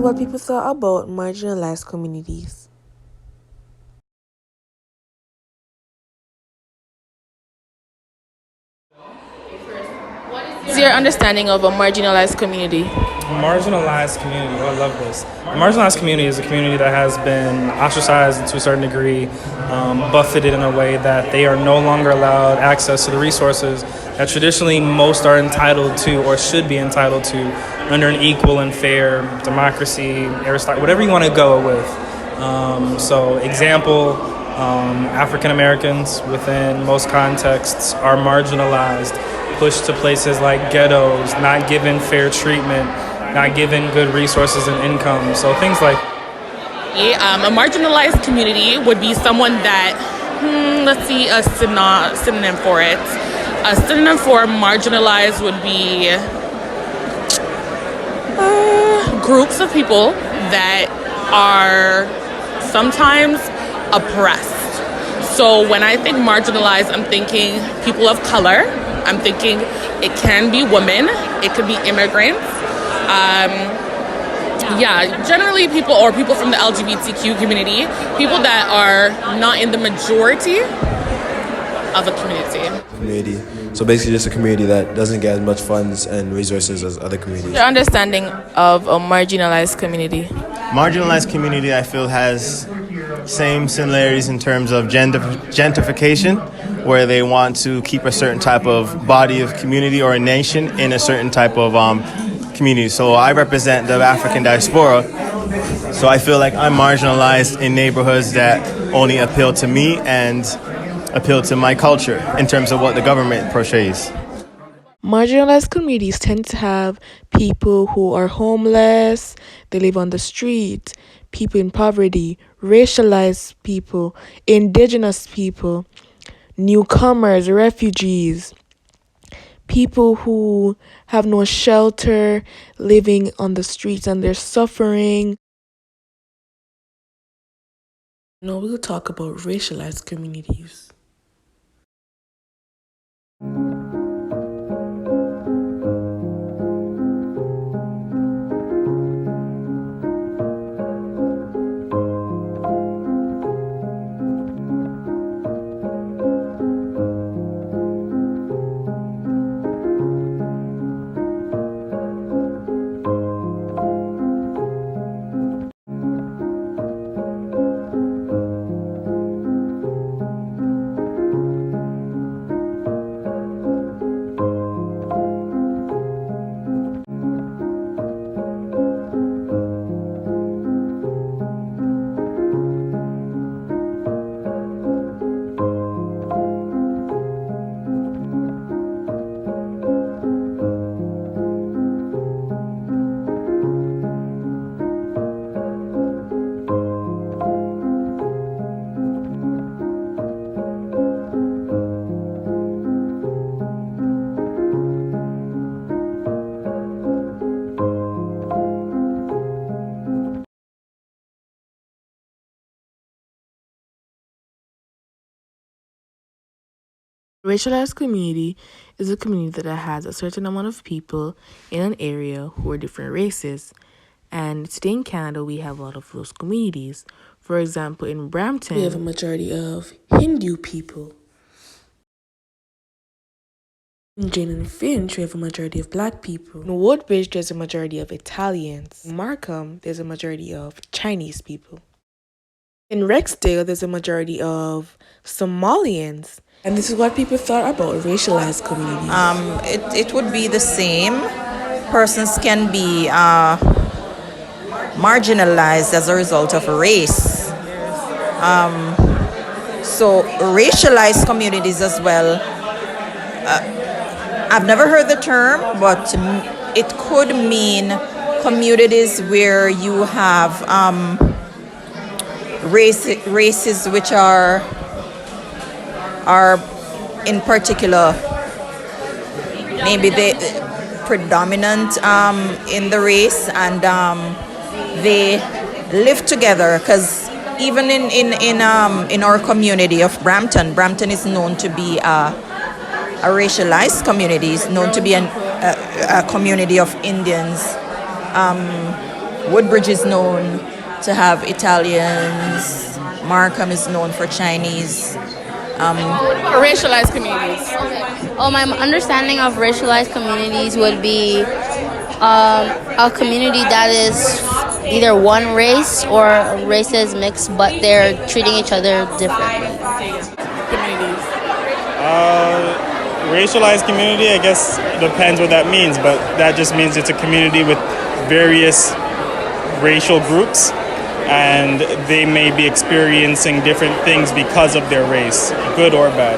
what people thought about marginalized communities. What's your understanding of a marginalized community? Marginalized community. Oh, I love this. A marginalized community is a community that has been ostracized to a certain degree, buffeted in a way that they are no longer allowed access to the resources that traditionally most are entitled to or should be entitled to under an equal and fair democracy, aristocracy, whatever you want to go with. Example, African Americans within most contexts are marginalized, pushed to places like ghettos, not given fair treatment, not given good resources and income. So things like A marginalized community would be someone that, let's see, a synonym for it. A synonym for marginalized would be groups of people that are sometimes oppressed. So when I think marginalized, I'm thinking people of color. I'm thinking it can be women, it could be immigrants. Generally people from the LGBTQ community, people that are not in the majority of a community. So basically just a community that doesn't get as much funds and resources as other communities. Your understanding of a marginalized community? Marginalized community, I feel, has same similarities in terms of gentrification, where they want to keep a certain type of body of community or a nation in a certain type of community. So I represent the African diaspora, so I feel like I'm marginalized in neighborhoods that only appeal to me and appeal to my culture in terms of what the government portrays. Marginalized communities tend to have people who are homeless, they live on the street, people in poverty, racialized people, indigenous people, newcomers, refugees, people who have no shelter, living on the streets and they're suffering. Now we'll talk about racialized communities. Racialized community is a community that has a certain amount of people in an area who are different races. And today in Canada, we have a lot of those communities. For example, in Brampton, we have a majority of Hindu people. In Jane and Finch, we have a majority of Black people. In Woodbridge, there's a majority of Italians. In Markham, there's a majority of Chinese people. In Rexdale, there's a majority of Somalians. And this is what people thought about racialized communities. It would be the same. Persons can be marginalized as a result of race. So racialized communities as well. I've never heard the term, but it could mean communities where you have races which are in particular maybe they predominant in the race, and they live together, because even in our community of Brampton is known to be a racialized community. It's known to be a community of Indians, Woodbridge is known to have Italians. Markham is known for Chinese. Racialized communities. My understanding of racialized communities would be a community that is either one race or races mixed, but they're treating each other differently. Communities. Racialized community, I guess, depends what that means, but that just means it's a community with various racial groups, and they may be experiencing different things because of their race, good or bad.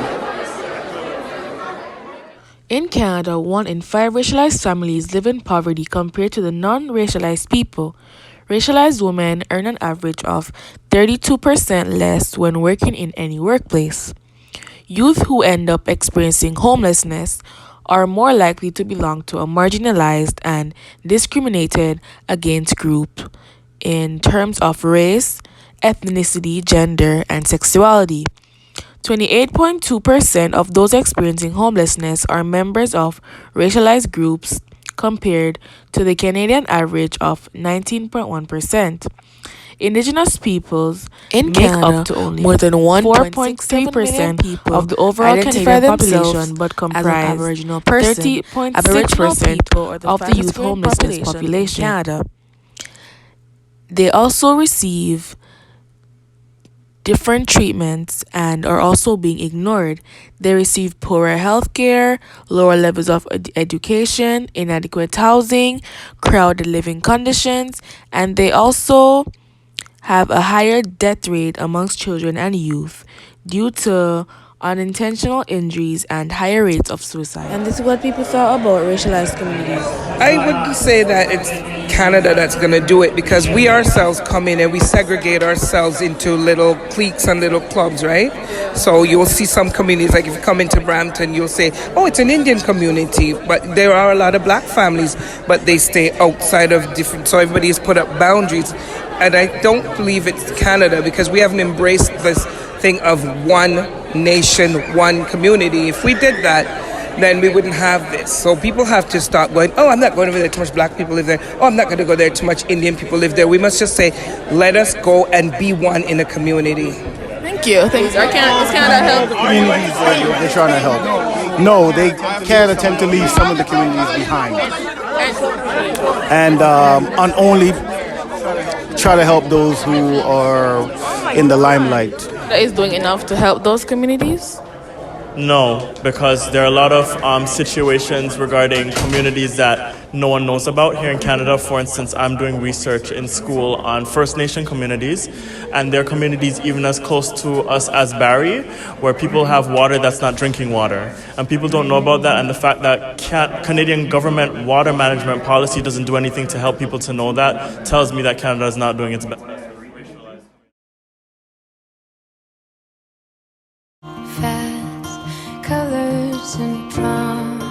In Canada, 1 in 5 racialized families live in poverty compared to the non-racialized people. Racialized women earn an average of 32% less when working in any workplace. Youth who end up experiencing homelessness are more likely to belong to a marginalized and discriminated against group in terms of race, ethnicity, gender, and sexuality. 28.2% of those experiencing homelessness are members of racialized groups compared to the Canadian average of 19.1%. Indigenous peoples in make Canada up to only more than 1.3% people of the overall Canadian population, but comprise Aboriginal 30.6% of the youth homelessness population in Canada. They also receive different treatments and are also being ignored. They receive poorer health care, lower levels of education, inadequate housing, crowded living conditions, and they also have a higher death rate amongst children and youth due to unintentional injuries and higher rates of suicide. And this is what people thought about racialized communities. I would say that it's Canada that's going to do it, because we ourselves come in and we segregate ourselves into little cliques and little clubs, right? So you'll see some communities, like if you come into Brampton, you'll say, oh, it's an Indian community, but there are a lot of black families, but they stay outside of different, so everybody has put up boundaries. And I don't believe it's Canada, because we haven't embraced this thing of one nation, one community. If we did that, then we wouldn't have this. So people have to stop going, oh, I'm not going over there, too much black people live there. Oh, I'm not going to go there, too much Indian people live there. We must just say, let us go and be one in a community. Thank you. Thanks. Is Canada help? Communities they're trying to help. No, Canada tend to leave some of the communities behind. And only try to help those who are in the limelight. Is doing enough to help those communities? No, because there are a lot of situations regarding communities that no one knows about here in Canada. For instance, I'm doing research in school on First Nation communities, and there are communities even as close to us as Barrie, where people have water that's not drinking water. And people don't know about that, and the fact that Canadian government water management policy doesn't do anything to help people to know that tells me that Canada is not doing its best. Fast colors and promises.